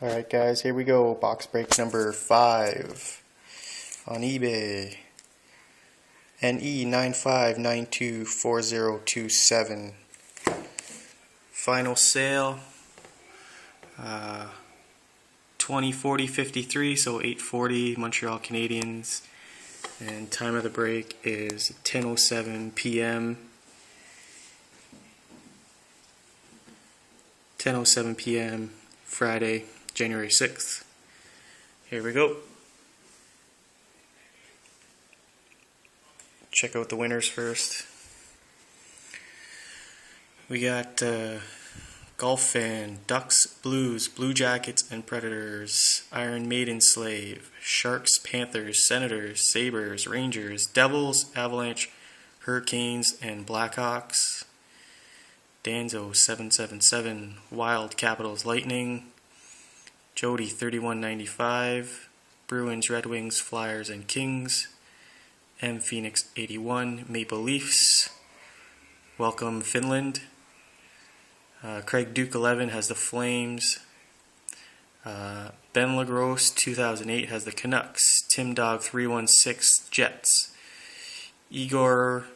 Alright guys, here we go. Box break number 5 on eBay. NE95924027. Final sale 204053, so 840 Montreal Canadiens. And time of the break is 10:07 p.m. 10:07 p.m. Friday, January 6th. Here we go. Check out the winners first. We got Golf Fan, Ducks, Blues, Blue Jackets, and Predators, Iron Maiden Slave, Sharks, Panthers, Senators, Sabres, Rangers, Devils, Avalanche, Hurricanes, and Blackhawks. Danzo 777, Wild, Capitals, Lightning, Jody 3195, Bruins, Red Wings, Flyers, and Kings, M Phoenix 81, Maple Leafs, Welcome Finland, Craig Duke 11 has the Flames, Ben Lagrosse 2008 has the Canucks, Tim Dog 316 Jets, Igor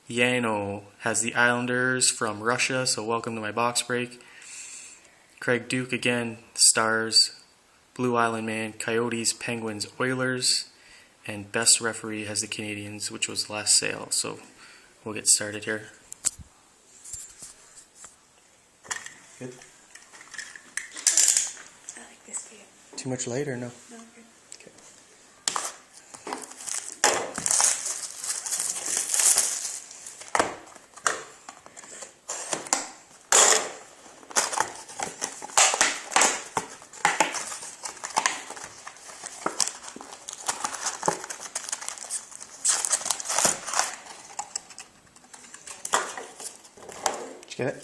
Yano has the Islanders from Russia, so welcome to my box break. Craig Duke again, Stars, Blue Island Man, Coyotes, Penguins, Oilers, and Best Referee has the Canadiens, which was the last sale. So we'll get started here. Good? I like this for you. Too much light or no? No, good. Okay. Did you get it?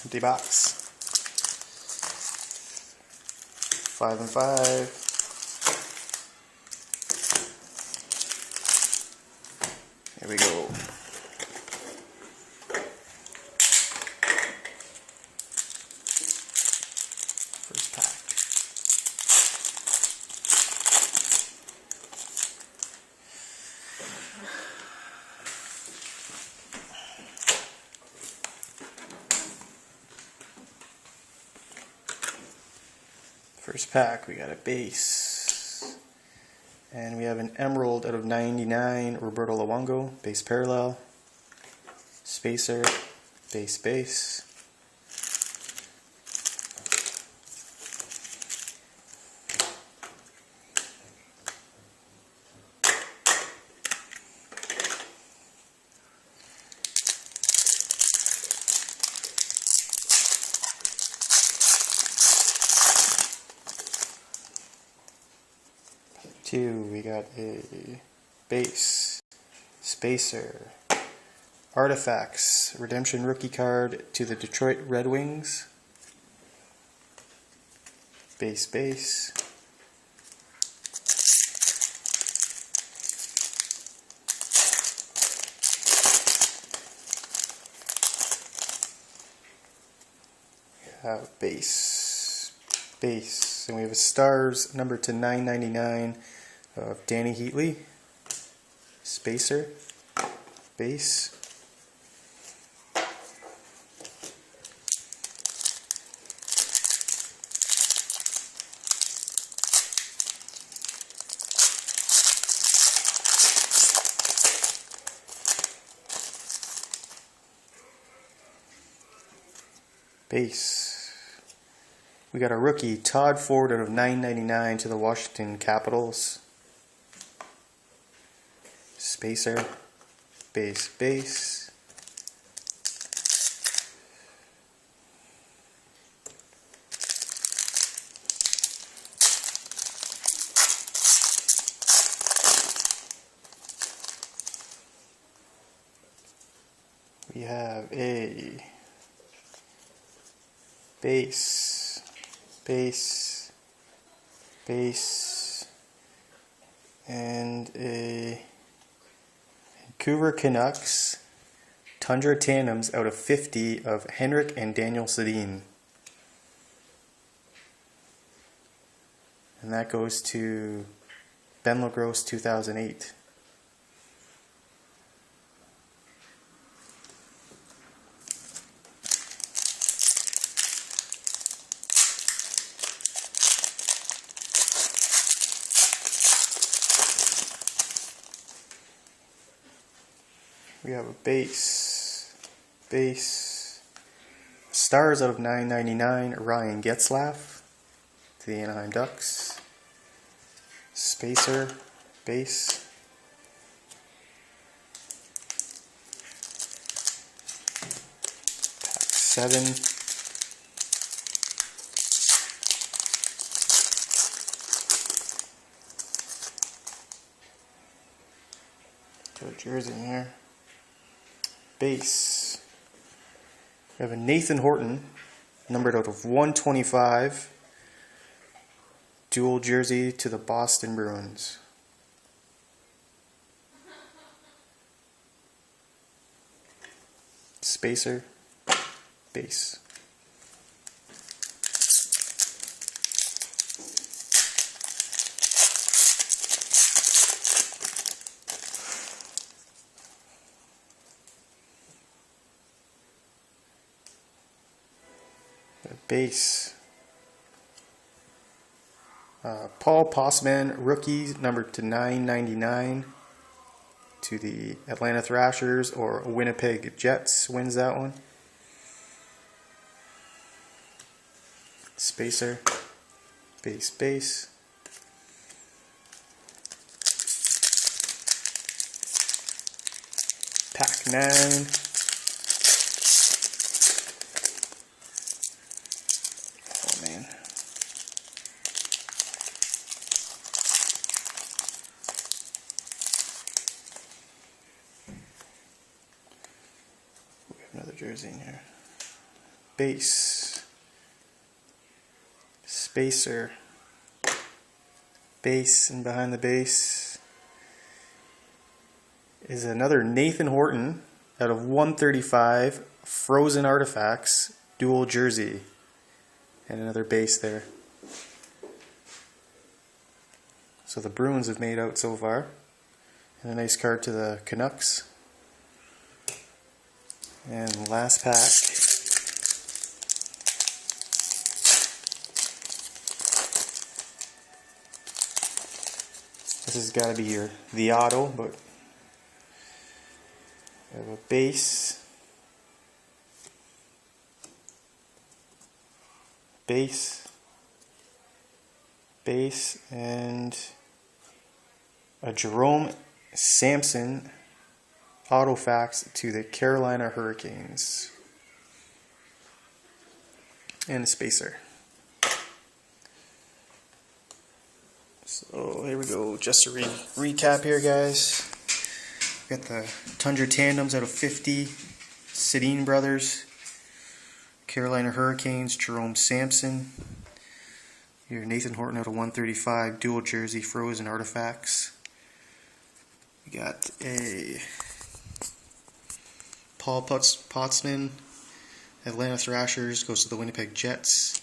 Empty box. 5 and 5. Here we go. First pack. First pack, we got a base, and we have an emerald out of 99, Roberto Luongo, base parallel, spacer, base. Two, we got a base, spacer, artifacts, redemption rookie card to the Detroit Red Wings, base. We have base, and we have a Stars number to 999 of Danny Heatley, spacer, base. Base. We got a rookie, Todd Ford out of 999 to the Washington Capitals. Spacer, base. We have a base, and a Vancouver Canucks Tundra Tandems out of 50 of Henrik and Daniel Sedin. And that goes to Ben LaGrosse 2008. We have a base, stars out of 999, Ryan Getzlaf to the Anaheim Ducks, spacer, base, pack 7, put a jersey in here. Base. We have a Nathan Horton, numbered out of 125, dual jersey to the Boston Bruins. Spacer, base. Base. Paul Postman, rookie, numbered to 999 to the Atlanta Thrashers or Winnipeg Jets, wins that one. Spacer, base. Pack 9. Another jersey in here. Base. Spacer. Base, and behind the base is another Nathan Horton out of 135, Frozen Artifacts, dual jersey. And another base there. So the Bruins have made out so far. And a nice card to the Canucks. And last pack. This has got to be the auto, but we have a base, and a Jerome Sampson Autofax to the Carolina Hurricanes. And a spacer. So here we go. Just a recap here, guys. Got the Tundra Tandems out of 50. Sedin Brothers. Carolina Hurricanes. Jerome Sampson. Your Nathan Horton out of 135. Dual jersey. Frozen Artifacts. We got a Paul Potsman, Atlanta Thrashers, goes to the Winnipeg Jets.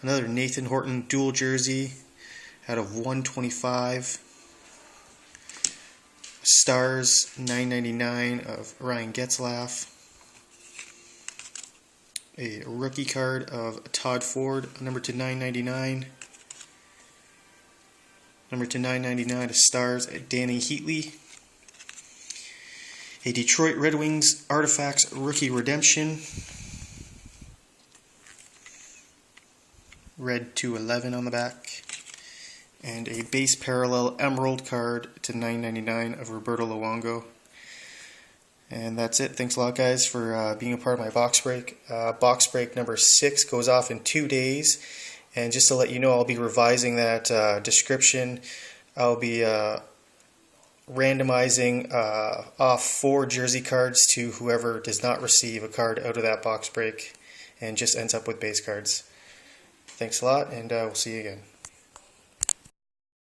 Another Nathan Horton dual jersey out of 125. Stars 999 of Ryan Getzlaf. A rookie card of Todd Ford, number to 999. Number to 999 of Stars at Danny Heatley. A Detroit Red Wings Artifacts Rookie Redemption. Red 211 on the back. And a base parallel Emerald card to 999 of Roberto Luongo. And that's it. Thanks a lot, guys, for being a part of my box break. Box break number 6 goes off in 2 days. And just to let you know, I'll be revising that description. I'll be randomizing off 4 jersey cards to whoever does not receive a card out of that box break and just ends up with base cards. Thanks a lot, and we'll see you again.